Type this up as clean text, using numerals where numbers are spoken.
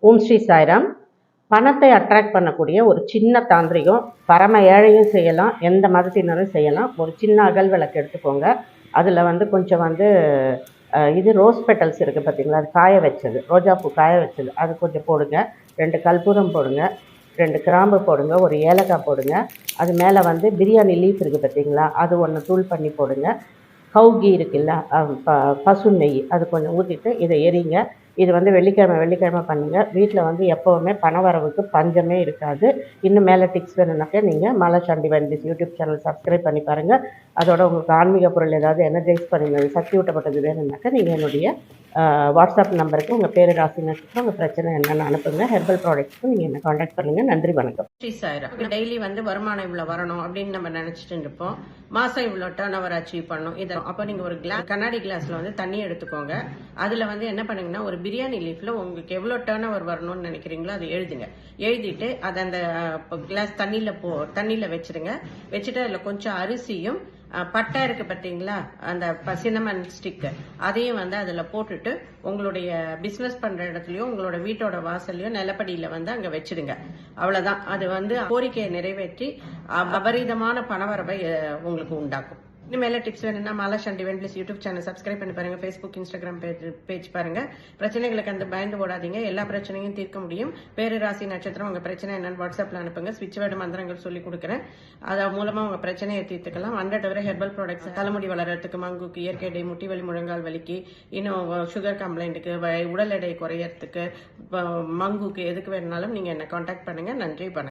ஓம் ஸ்ரீ சாய்ராம். பணத்தை அட்ராக்ட் பண்ணக்கூடிய ஒரு சின்ன தாந்திரிகம். பரம ஏழையும் செய்யலாம், எந்த மதத்தினரும் செய்யலாம். ஒரு சின்ன அகல் விளக்கு எடுத்துக்கோங்க. அதில் கொஞ்சம் இது ரோஸ் பெட்டல்ஸ் இருக்குது பார்த்தீங்களா, அது காய வச்சது, ரோஜாப்பூ காய வச்சது, அது கொஞ்சம் போடுங்க. 2 கற்பூரம் போடுங்க, 2 கிராம்பு போடுங்க, ஒரு ஏலக்காய் போடுங்க. அது மேலே பிரியாணி லீஃப் இருக்குது பார்த்தீங்களா, அது ஒன்று தூள் பண்ணி போடுங்க. கவுகி இருக்குல்ல, பசு நெய் அது கொஞ்சம் ஊற்றிட்டு இதை எரிங்க. இது வெள்ளிக்கிழமை பண்ணுங்கள். வீட்டில் எப்போவுமே பணவரவுக்கு பஞ்சமே இருக்காது. இன்னும் மேலே டிப்ஸ் வேணும்னாக்கா நீங்கள் மலை சாண்டி வெண்டிஸ் யூடியூப் சேனல் சப்ஸ்கிரைப் பண்ணி பாருங்கள். அதோட உங்களுக்கு ஆன்மீக பொருள் ஏதாவது எனர்ஜைஸ் பண்ணி சக்தி ஊட்டப்பட்டது வேணும்னாக்கா நீங்கள் என்னுடைய வாட்ஸ்அப் நம்பருக்கு உங்கள் பேர், ராசி, நட்சத்திரம், உங்கள் பிரச்சனை என்னென்னு அனுப்புங்க. ஹெர்பல் ப்ராடக்ட்ஸ்க்கு நீங்கள் என்ன காண்டாக்ட் பண்ணுங்கள். நன்றி, வணக்கம். ஸ்ரீ சாய்ராம். டெய்லி வருமானம் இவ்வளோ வரணும் அப்படின்னு நம்ம நினச்சிட்டு இருப்போம். மாதம் இவ்வளோ டர்ன் ஓவர் அச்சீவ் பண்ணணும். இதை அப்போ நீங்கள் ஒரு கண்ணாடி கிளாஸில் தண்ணி எடுத்துக்கோங்க. அதில் என்ன பண்ணுங்கன்னா, ஒரு பிரியாணி லீஃபில் உங்களுக்கு எவ்வளோ டர்ன் ஓவர் வரணும்னு நினைக்கிறீங்களோ அதை எழுதுங்க. எழுதிட்டு அதை அந்த கிளாஸ் தண்ணியில் வச்சிருங்க. வச்சுட்டு அதில் கொஞ்சம் அரிசியும் பட்டை இருக்கு பார்த்தீங்களா, அந்த சின்னமன் ஸ்டிக்கு, அதையும் அதில் போட்டுட்டு உங்களுடைய பிஸ்னஸ் பண்ற இடத்துலயோ உங்களோட வீட்டோட வாசல்லையோ நிலப்படியில அங்கே வச்சிடுங்க. அவ்வளவுதான். அது கோரிக்கையை நிறைவேற்றி அபரிதமான பணவரவை உங்களுக்கு உண்டாக்கும். இனிமேல டிப்ஸ் வேணும்னா மாலா சாண்டி வெண்டிஸ் யூடியூப் சேனல் சப்ஸ்கிரைப் பண்ணி பாருங்க. ஃபேஸ்புக், இன்ஸ்டாகிராம் பேஜ் பாருங்க. பிரச்சனைகளுக்கு பயந்து ஓடாதீங்க. எல்லா பிரச்சனையும் தீர்க்க முடியும். பேரு, ராசி, நட்சத்திரம், உங்க பிரச்சனை என்னன்னு வாட்ஸ்அப்ல அனுப்புங்க. ஸ்விட்ச் வேர்டு மந்திரங்கள் சொல்லி கொடுக்குறேன். அது மூலமா உங்க பிரச்சனையை தீர்த்துக்கலாம். தவிர ஹெர்பல் ப்ராடக்ட்ஸ், தலைமுடி வளர்றதுக்கு, மங்குக்கு, இயற்கை டை, முட்டி வலி, முழங்கால் வலிக்கு, இன்னும் சுகர் கம்ப்ளைண்ட்டுக்கு, உடல் எடை குறையறதுக்கு, மங்குக்கு, எதுக்கு வேணும்னாலும் நீங்க என்ன கான்டாக்ட் பண்ணுங்க. நன்றி, வணக்கம்.